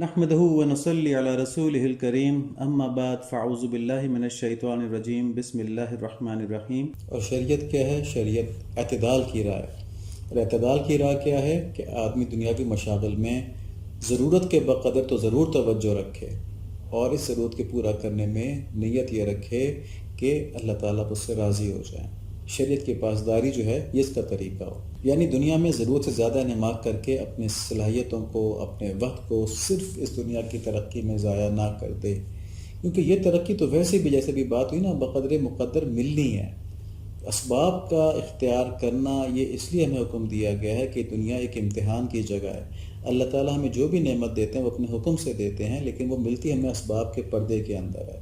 نحمده ونصلي على رسوله الكريم اما بعد فاعوذ بالله من الشیطان الرجیم بسم اللہ الرحمن الرحیم۔ اور شریعت کیا ہے؟ شریعت اعتدال کی راہ ہے۔ اور اعتدال کی راہ کیا ہے کہ آدمی دنیاوی مشاغل میں ضرورت کے بقدر تو ضرور توجہ رکھے، اور اس ضرورت کے پورا کرنے میں نیت یہ رکھے کہ اللہ تعالیٰ اس سے راضی ہو جائے۔ شریعت کی پاسداری جو ہے یہ اس کا طریقہ ہو، یعنی دنیا میں ضرورت سے زیادہ انفاق کر کے اپنی صلاحیتوں کو، اپنے وقت کو صرف اس دنیا کی ترقی میں ضائع نہ کر دے، کیونکہ یہ ترقی تو ویسے بھی جیسے بھی بات ہوئی نا بقدر مقدر ملنی ہے۔ اسباب کا اختیار کرنا یہ اس لیے ہمیں حکم دیا گیا ہے کہ دنیا ایک امتحان کی جگہ ہے۔ اللہ تعالیٰ ہمیں جو بھی نعمت دیتے ہیں وہ اپنے حکم سے دیتے ہیں، لیکن وہ ملتی ہمیں اسباب کے پردے کے اندر ہے،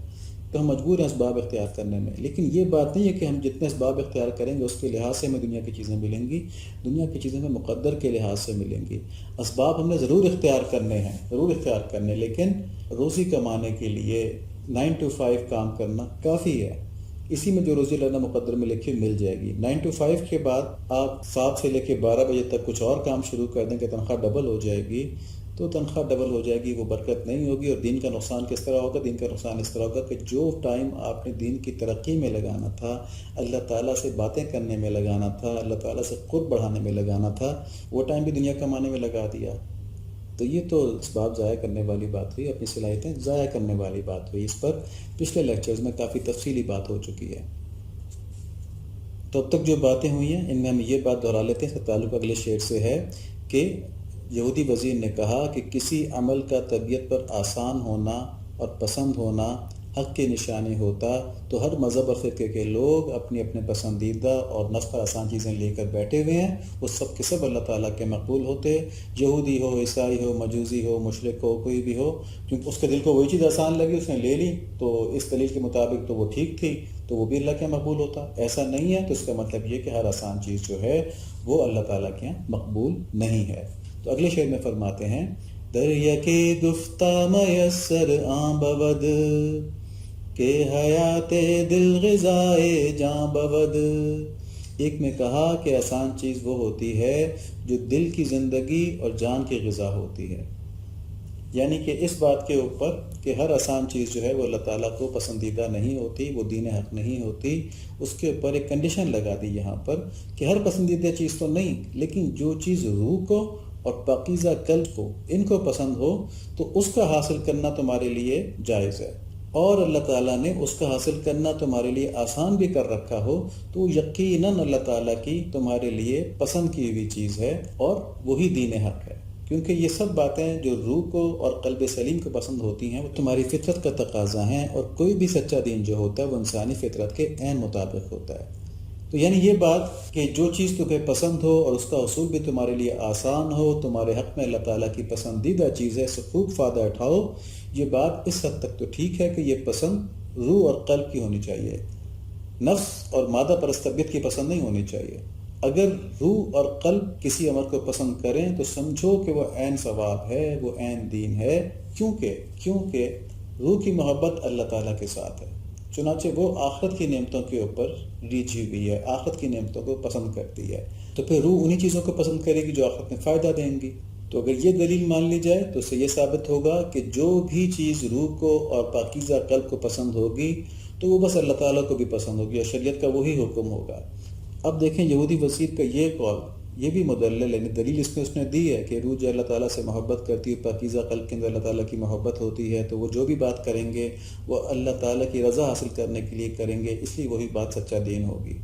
تو ہم مجبور ہیں اسباب اختیار کرنے میں۔ لیکن یہ بات نہیں ہے کہ ہم جتنے اسباب اختیار کریں گے اس کے لحاظ سے ہمیں دنیا کی چیزیں ملیں گی، دنیا کی چیزیں ہمیں مقدر کے لحاظ سے ملیں گی۔ اسباب ہم نے ضرور اختیار کرنے ہیں، ضرور اختیار کرنے، لیکن روزی کمانے کے لیے 9 to 5 کام کرنا کافی ہے۔ اسی میں جو روزی اللہ مقدر میں لکھی مل جائے گی۔ 9 to 5 کے بعد آپ 7 سے لے کے 12 بجے تک کچھ اور کام شروع کر دیں کہ تنخواہ ڈبل ہو جائے گی، تو تنخواہ ڈبل ہو جائے گی، وہ برکت نہیں ہوگی۔ اور دین کا نقصان کس طرح ہوگا؟ دین کا نقصان اس طرح ہوگا کہ جو ٹائم آپ نے دین کی ترقی میں لگانا تھا، اللہ تعالیٰ سے باتیں کرنے میں لگانا تھا، اللہ تعالیٰ سے قرب بڑھانے میں لگانا تھا، وہ ٹائم بھی دنیا کمانے میں لگا دیا، تو یہ تو اسباب ضائع کرنے والی بات ہوئی، اپنی صلاحیتیں ضائع کرنے والی بات ہوئی۔ اس پر پچھلے لیکچرز میں کافی تفصیلی بات ہو چکی ہے۔ تو اب تک جو باتیں ہوئی ہیں ان میں ہم یہ بات دہرا لیتے ہیں، اس کا تعلق اگلے شعر سے ہے کہ یہودی وزیر نے کہا کہ کسی عمل کا طبیعت پر آسان ہونا اور پسند ہونا حق کی نشانی ہوتا تو ہر مذہب اور فرقے کے لوگ اپنی اپنے پسندیدہ اور نفس پر آسان چیزیں لے کر بیٹھے ہوئے ہیں، وہ سب کے سب اللہ تعالیٰ کے مقبول ہوتے، یہودی ہو، عیسائی ہو، مجوسی ہو، مشرک ہو، کوئی بھی ہو، کیونکہ اس کے دل کو وہی چیز آسان لگی اس نے لے لی، تو اس دلیل کے مطابق تو وہ ٹھیک تھی، تو وہ بھی اللہ کے مقبول ہوتا۔ ایسا نہیں ہے تو اس کا مطلب یہ کہ ہر آسان چیز جو ہے وہ اللہ تعالیٰ کے یہاں مقبول نہیں ہے۔ تو اگلے شعر میں فرماتے ہیں، دریا کے گفتہ میسر آن بود کہ حیات دل غذائے جاں بود۔ ایک میں کہا کہ آسان چیز وہ ہوتی ہے جو دل کی زندگی اور جان کی غذا ہوتی ہے، یعنی کہ اس بات کے اوپر کہ ہر آسان چیز جو ہے وہ اللہ تعالیٰ کو پسندیدہ نہیں ہوتی، وہ دین حق نہیں ہوتی، اس کے اوپر ایک کنڈیشن لگا دی یہاں پر کہ ہر پسندیدہ چیز تو نہیں، لیکن جو چیز روح کو اور پاکیزہ قلب کو ان کو پسند ہو تو اس کا حاصل کرنا تمہارے لیے جائز ہے، اور اللہ تعالیٰ نے اس کا حاصل کرنا تمہارے لیے آسان بھی کر رکھا ہو تو یقیناً اللہ تعالیٰ کی تمہارے لیے پسند کی ہوئی چیز ہے، اور وہی دین حق ہے، کیونکہ یہ سب باتیں جو روح کو اور قلب سلیم کو پسند ہوتی ہیں وہ تمہاری فطرت کا تقاضا ہیں، اور کوئی بھی سچا دین جو ہوتا ہے وہ انسانی فطرت کے عین مطابق ہوتا ہے۔ تو یعنی یہ بات کہ جو چیز تمہیں پسند ہو اور اس کا حصول بھی تمہارے لیے آسان ہو، تمہارے حق میں اللہ تعالیٰ کی پسندیدہ چیز ہے، اس سے خوب فائدہ اٹھاؤ، یہ بات اس حد تک تو ٹھیک ہے کہ یہ پسند روح اور قلب کی ہونی چاہیے، نفس اور مادہ پرست طبیعت کی پسند نہیں ہونی چاہیے۔ اگر روح اور قلب کسی عمل کو پسند کریں تو سمجھو کہ وہ عین ثواب ہے، وہ عین دین ہے، کیونکہ روح کی محبت اللہ تعالیٰ کے ساتھ ہے، چنانچہ وہ آخرت کی نعمتوں کے اوپر ریجھی ہوئی ہے، آخرت کی نعمتوں کو پسند کرتی ہے، تو پھر روح انہی چیزوں کو پسند کرے گی جو آخرت میں فائدہ دیں گی۔ تو اگر یہ دلیل مان لی جائے تو اس سے یہ ثابت ہوگا کہ جو بھی چیز روح کو اور پاکیزہ قلب کو پسند ہوگی تو وہ بس اللہ تعالیٰ کو بھی پسند ہوگی، اور شریعت کا وہی حکم ہوگا۔ اب دیکھیں یہودی وزیر کا یہ قول، یہ بھی مدلل ہے، دلیل اس میں اس نے دی ہے کہ روح جو اللہ تعالیٰ سے محبت کرتی ہے، پاکیزہ قلب کے اندر اللہ تعالیٰ کی محبت ہوتی ہے، تو وہ جو بھی بات کریں گے وہ اللہ تعالیٰ کی رضا حاصل کرنے کے لیے کریں گے، اس لیے وہی بات سچا دین ہوگی۔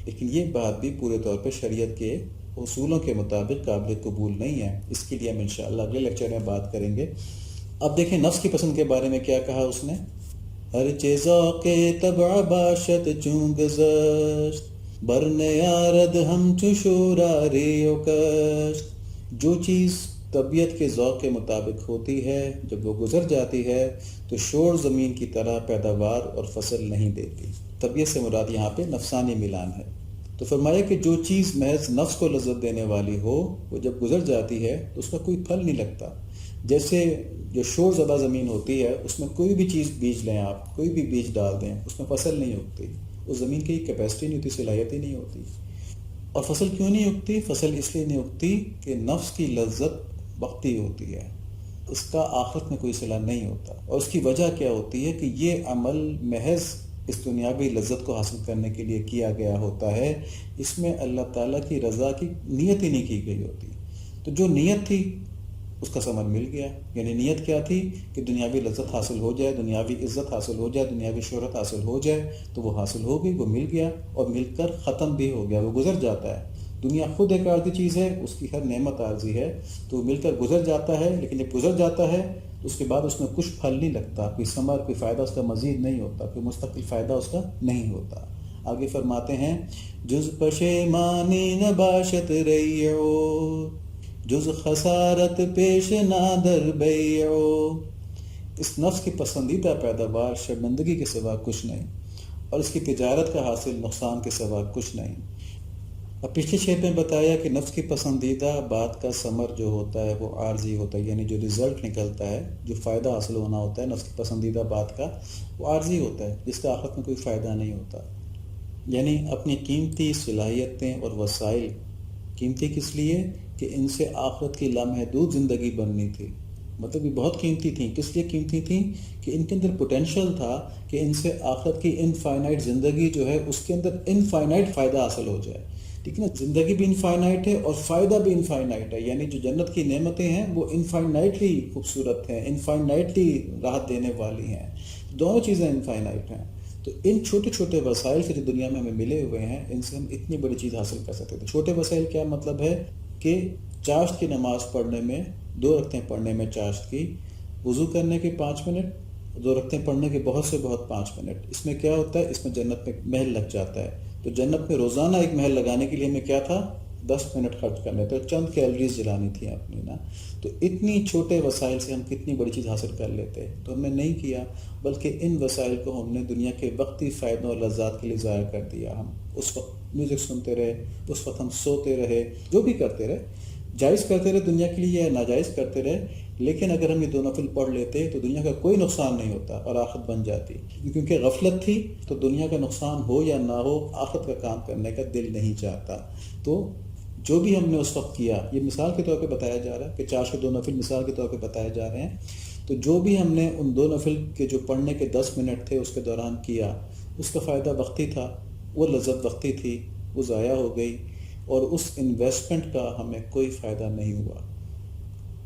لیکن یہ بات بھی پورے طور پہ شریعت کے اصولوں کے مطابق قابل قبول نہیں ہے، اس کے لیے ہم انشاءاللہ اگلے لیکچر میں بات کریں گے۔ اب دیکھیں نفس کی پسند کے بارے میں کیا کہا اس نے، ہر چیز کے طبع باشد چون گذشت برن یارد ہم چشورا ریو کشت۔ جو چیز طبیعت کے ذوق کے مطابق ہوتی ہے جب وہ گزر جاتی ہے تو شور زمین کی طرح پیداوار اور فصل نہیں دیتی۔ طبیعت سے مراد یہاں پہ نفسانی ملان ہے۔ تو فرمایا کہ جو چیز محض نفس کو لذت دینے والی ہو وہ جب گزر جاتی ہے تو اس کا کوئی پھل نہیں لگتا۔ جیسے جو شور زدہ زمین ہوتی ہے اس میں کوئی بھی چیز بیج لیں، آپ کوئی بھی بیج ڈال دیں، اس میں فصل نہیں اگتی، اس زمین کی کیپیسٹی نہیں ہوتی، صلاحیت ہی نہیں ہوتی۔ اور فصل کیوں نہیں اگتی؟ فصل اس لیے نہیں اگتی کہ نفس کی لذت وقتی ہوتی ہے، اس کا آخرت میں کوئی صلہ نہیں ہوتا. اور اس کی وجہ کیا ہوتی ہے کہ یہ عمل محض اس دنیاوی لذت کو حاصل کرنے کے لیے کیا گیا ہوتا ہے. اس میں اللہ تعالیٰ کی رضا کی نیت ہی نہیں کی گئی ہوتی. تو جو نیت تھی اس کا ثمر مل گیا. یعنی نیت کیا تھی کہ دنیاوی لذت حاصل ہو جائے، دنیاوی عزت حاصل ہو جائے، دنیاوی شہرت حاصل ہو جائے، تو وہ حاصل ہو گئی، وہ مل گیا اور مل کر ختم بھی ہو گیا، وہ گزر جاتا ہے. دنیا خود ایک عارضی چیز ہے، اس کی ہر نعمت عارضی ہے، تو مل کر گزر جاتا ہے. لیکن جب گزر جاتا ہے تو اس کے بعد اس میں کچھ پھل نہیں لگتا، کوئی ثمر، کوئی فائدہ اس کا مزید نہیں ہوتا، کوئی مستقل فائدہ اس کا نہیں ہوتا. آگے فرماتے ہیں جز پشیمانی نباشت ریعو، جز خسارت پیش نادر بیعو. اس نفس کی پسندیدہ پیداوار شرمندگی کے سوا کچھ نہیں، اور اس کی تجارت کا حاصل نقصان کے سوا کچھ نہیں. اب پچھلے شعر میں بتایا کہ نفس کی پسندیدہ بات کا ثمر جو ہوتا ہے وہ عارضی ہوتا ہے، یعنی جو رزلٹ نکلتا ہے، جو فائدہ حاصل ہونا ہوتا ہے نفس کی پسندیدہ بات کا، وہ عارضی ہوتا ہے، جس کا آخرت میں کوئی فائدہ نہیں ہوتا. یعنی اپنی قیمتی صلاحیتیں اور وسائل، قیمتی کس لیے کہ ان سے آخرت کی لامحدود زندگی بننی تھی. مطلب یہ بہت قیمتی تھیں. کس لیے قیمتی تھیں؟ کہ ان کے اندر پوٹینشل تھا کہ ان سے آخرت کی انفائنائٹ زندگی جو ہے اس کے اندر انفائنائٹ فائدہ حاصل ہو جائے. ٹھیک ہے نا، زندگی بھی انفائنائٹ ہے اور فائدہ بھی انفائنائٹ ہے. یعنی جو جنت کی نعمتیں ہیں وہ انفائنائٹلی خوبصورت ہیں، انفائنائٹلی راحت دینے والی ہیں. دونوں چیزیں انفائنائٹ ہیں. تو ان چھوٹے چھوٹے وسائل سے جو دنیا میں ہمیں ملے ہوئے ہیں، ان سے ہم اتنی بڑی چیز حاصل کر سکتے تھے. چھوٹے وسائل کیا مطلب ہے کہ چاشت کی نماز پڑھنے میں، 2 رکعتیں پڑھنے میں چاشت کی، وضو کرنے کے 5 منٹ، 2 رکعتیں پڑھنے کے بہت سے بہت 5 منٹ. اس میں کیا ہوتا ہے؟ اس میں جنت میں محل لگ جاتا ہے. تو جنت میں روزانہ ایک محل لگانے کے لیے ہمیں کیا تھا؟ 10 منٹ خرچ کرنے تھے، چند کیلریز جلانی تھی اپنی نا. تو اتنی چھوٹے وسائل سے ہم کتنی بڑی چیز حاصل کر لیتے. تو ہم نے نہیں کیا، بلکہ ان وسائل کو ہم نے دنیا کے وقتی فائدوں اور لذات کے لیے ضائع کر دیا. ہم اس وقت میوزک سنتے رہے، اس وقت ہم سوتے رہے، جو بھی کرتے رہے، جائز کرتے رہے دنیا کے لیے یا ناجائز کرتے رہے. لیکن اگر ہم یہ 2 نفل پڑھ لیتے تو دنیا کا کوئی نقصان نہیں ہوتا اور آخرت بن جاتی. کیونکہ غفلت تھی تو دنیا کا نقصان ہو یا نہ ہو، آخرت کا کام کرنے کا دل نہیں چاہتا. تو جو بھی ہم نے اس وقت کیا، یہ مثال کے طور پہ بتایا جا رہا ہے کہ 4 2 نفل مثال کے طور پہ بتائے جا رہے ہیں. تو جو بھی ہم نے ان 2 نفل کے جو پڑھنے کے 10 منٹ تھے اس کے دوران کیا، اس کا فائدہ وقتی تھا، وہ لذت وقتی تھی، وہ ضائع ہو گئی، اور اس انویسٹمنٹ کا ہمیں کوئی فائدہ نہیں ہوا.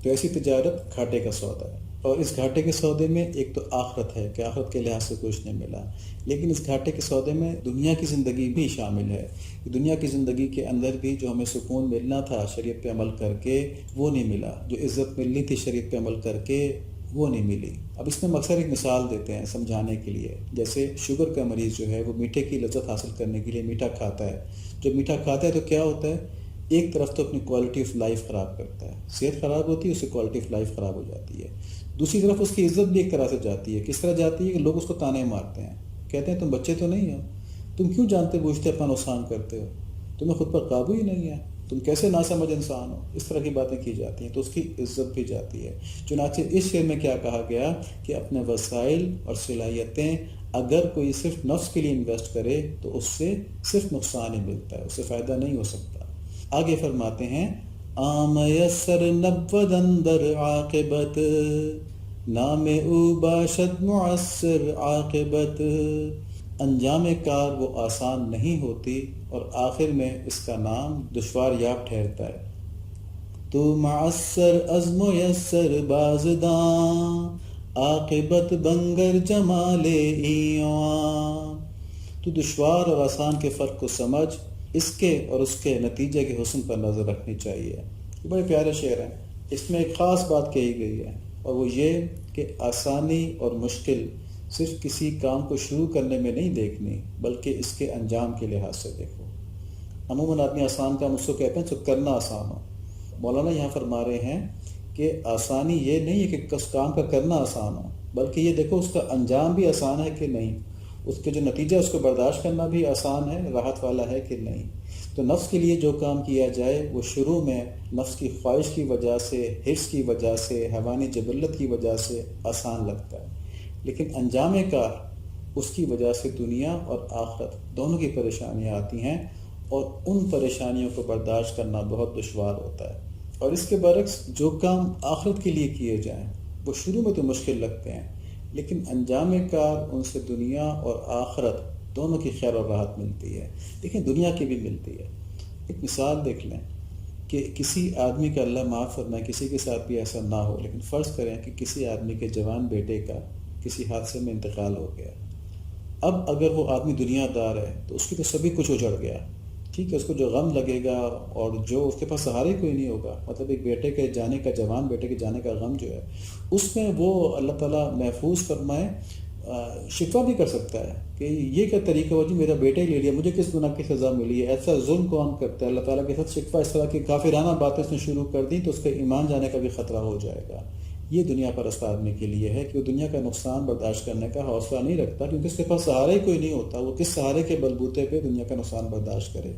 تو ایسی تجارت گھاٹے کا سودا ہے. اور اس گھاٹے کے سودے میں ایک تو آخرت ہے کہ آخرت کے لحاظ سے کچھ نہیں ملا، لیکن اس گھاٹے کے سودے میں دنیا کی زندگی بھی شامل ہے. دنیا کی زندگی کے اندر بھی جو ہمیں سکون ملنا تھا شریعت پہ عمل کر کے، وہ نہیں ملا. جو عزت ملنی تھی شریعت پہ عمل کر کے، وہ نہیں ملی. اب اس میں ہم اکثر ایک مثال دیتے ہیں سمجھانے کے لیے. جیسے شوگر کا مریض جو ہے وہ میٹھے کی لذت حاصل کرنے کے لیے میٹھا کھاتا ہے. جب میٹھا کھاتا ہے تو کیا ہوتا ہے؟ ایک طرف تو اپنی کوالٹی آف لائف خراب کرتا ہے، صحت خراب ہوتی ہے، اس سے کوالٹی آف لائف خراب ہو جاتی ہے. دوسری طرف اس کی عزت بھی ایک طرح سے جاتی ہے. کس طرح جاتی ہے کہ لوگ اس کو تانے مارتے ہیں، کہتے ہیں تم بچے تو نہیں ہو، تم کیوں جانتے بوجھتے اپنا نقصان کرتے ہو، تمہیں خود پر قابو ہی نہیں ہے، تم کیسے ناسمجھ انسان ہو. اس طرح کی باتیں کی جاتی ہیں تو اس کی عزت بھی جاتی ہے. چنانچہ اس شعر میں کیا کہا گیا کہ اپنے وسائل اور صلاحیتیں اگر کوئی صرف نفس کے لیے انویسٹ کرے تو اس سے صرف نقصان ہی ملتا ہے، اس سے فائدہ نہیں ہو سکتا. آگے فرماتے ہیں عام یسر نبود اندر عاقبت، نام او باشد معسر عاقبت. انجام کار وہ آسان نہیں ہوتی اور آخر میں اس کا نام دشوار یاب ٹھہرتا ہے. تو معسر از میسر بازداں، عاقبت بنگر جمال ایواں. تو دشوار اور آسان کے فرق کو سمجھ، اس کے اور اس کے نتیجے کے حسن پر نظر رکھنی چاہیے. یہ بڑے پیارے شعر ہیں. اس میں ایک خاص بات کہی گئی ہے، اور وہ یہ کہ آسانی اور مشکل صرف کسی کام کو شروع کرنے میں نہیں دیکھنی، بلکہ اس کے انجام کے لحاظ سے دیکھو. عموماً آدمی آسان کام اس کو کہتے ہیں جو کرنا آسان ہو. مولانا یہاں فرما رہے ہیں کہ آسانی یہ نہیں ہے کہ اس کام کا کرنا آسان ہو، بلکہ یہ دیکھو اس کا انجام بھی آسان ہے کہ نہیں، اس کے جو نتیجہ اس کو برداشت کرنا بھی آسان ہے، راحت والا ہے کہ نہیں. تو نفس کے لیے جو کام کیا جائے وہ شروع میں نفس کی خواہش کی وجہ سے، حرص کی وجہ سے، حیوانی جبلت کی وجہ سے آسان لگتا ہے، لیکن انجام کار اس کی وجہ سے دنیا اور آخرت دونوں کی پریشانیاں آتی ہیں، اور ان پریشانیوں کو برداشت کرنا بہت دشوار ہوتا ہے. اور اس کے برعکس جو کام آخرت کے لیے کیے جائیں وہ شروع میں تو مشکل لگتے ہیں، لیکن انجام کار ان سے دنیا اور آخرت دونوں کی خیر اور راحت ملتی ہے۔ دیکھیں دنیا کی بھی ملتی ہے۔ ایک مثال دیکھ لیں کہ کسی آدمی کا اللہ معاف فرمائے کسی کے ساتھ بھی ایسا نہ ہو، لیکن فرض کریں کہ کسی آدمی کے جوان بیٹے کا کسی حادثے میں انتقال ہو گیا۔ اب اگر وہ آدمی دنیا دار ہے تو اس کی تو سبھی کچھ اجڑ گیا، ٹھیک ہے، اس کو جو غم لگے گا اور جو اس کے پاس سہارے کوئی نہیں ہوگا، مطلب ایک بیٹے کے جانے کا، جوان بیٹے کے جانے کا غم جو ہے، اس میں وہ اللہ تعالیٰ محفوظ فرمائے شفا بھی کر سکتا ہے کہ یہ کیا طریقہ ہو جی، میرا بیٹا ہی لے لیا، مجھے کس گناہ کی سزا ملی ہے، ایسا ظلم کون کرتا ہے۔ اللہ تعالیٰ کے ساتھ شفا اس طرح کی کافرانہ باتیں اس نے شروع کر دی تو اس کے ایمان جانے کا بھی خطرہ ہو جائے گا۔ یہ دنیا پرست آدمی کے لیے ہے کہ وہ دنیا کا نقصان برداشت کرنے کا حوصلہ نہیں رکھتا، کیونکہ اس کے پاس سہارا ہی کوئی نہیں ہوتا، وہ کس سہارے کے بلبوتے پہ دنیا کا نقصان برداشت کرے۔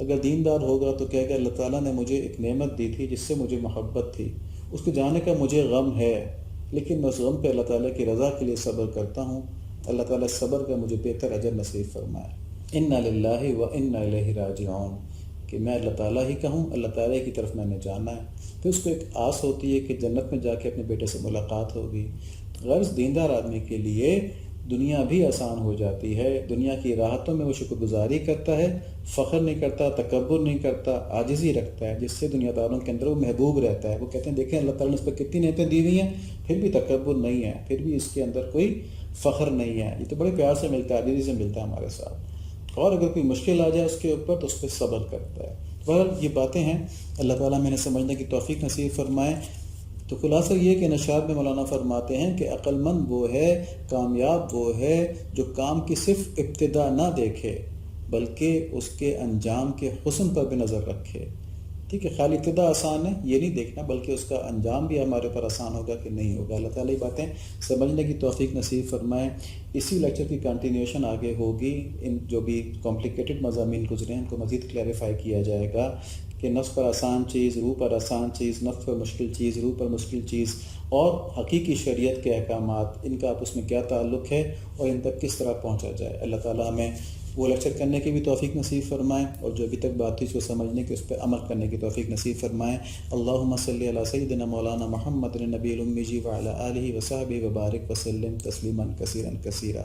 اگر دیندار ہوگا تو کہے گا اللہ تعالیٰ نے مجھے ایک نعمت دی تھی جس سے مجھے محبت تھی، اس کے جانے کا مجھے غم ہے، لیکن میں اس غم پہ اللہ تعالیٰ کی رضا کے لیے صبر کرتا ہوں، اللہ تعالیٰ صبر کا مجھے بہتر اجر نصیب فرمائے۔ انا للہ و انا الیہ راجعون، کہ میں اللہ تعالیٰ ہی کا ہوں، اللہ تعالیٰ کی طرف میں نے جانا ہے۔ پھر اس کو ایک آس ہوتی ہے کہ جنت میں جا کے اپنے بیٹے سے ملاقات ہوگی۔ غرض دیندار آدمی کے لیے دنیا بھی آسان ہو جاتی ہے، دنیا کی راحتوں میں وہ شکر گزاری کرتا ہے، فخر نہیں کرتا، تکبر نہیں کرتا، عاجزی رکھتا ہے، جس سے دنیا داروں کے اندر وہ محبوب رہتا ہے۔ وہ کہتے ہیں دیکھیں اللہ تعالیٰ نے اس پر کتنی نعمتیں دی ہوئی ہیں، پھر بھی تکبر نہیں ہے، پھر بھی اس کے اندر کوئی فخر نہیں ہے، یہ تو بڑے پیار سے ملتا ہے، عاجزی سے ملتا ہے ہمارے ساتھ، اور اگر کوئی مشکل آ جائے اس کے اوپر تو اس پہ صبر کرتا ہے۔ بہرحال یہ باتیں ہیں، اللہ تعالیٰ میں نے سمجھنے کی توفیق نصیب فرمائے۔ تو خلاصہ یہ کہ نشاط میں مولانا فرماتے ہیں کہ عقل مند وہ ہے، کامیاب وہ ہے جو کام کی صرف ابتدا نہ دیکھے بلکہ اس کے انجام کے حسن پر بھی نظر رکھے۔ ٹھیک ہے، خالی ابتدا آسان ہے یہ نہیں دیکھنا، بلکہ اس کا انجام بھی ہمارے اوپر آسان ہوگا کہ نہیں ہوگا۔ اللہ تعالیٰ یہ باتیں سمجھنے کی توفیق نصیب فرمائے۔ اسی لیکچر کی کنٹینیوشن آگے ہوگی، ان جو بھی کمپلیکیٹڈ مضامین گزرے ہیں ان کو مزید کلیریفائی کیا جائے گا کہ نفس پر آسان چیز، روح پر آسان چیز، نفس پر مشکل چیز، روح پر مشکل چیز، اور حقیقی شریعت کے احکامات، ان کا آپس میں کیا تعلق ہے اور ان تک کس طرح پہنچا جائے۔ اللہ تعالیٰ ہمیں وہ لیکچر کرنے کی بھی توفیق نصیب فرمائیں، اور جو ابھی تک بات تھی اس کو سمجھنے کی، اس پہ عمل کرنے کی توفیق نصیب فرمائیں۔ اللہم صلی علی سیدنا مولانا محمد النبی الامی وعلی آلہ وصحبہ وبارک وسلم تسلیما کثیرا کثیرا۔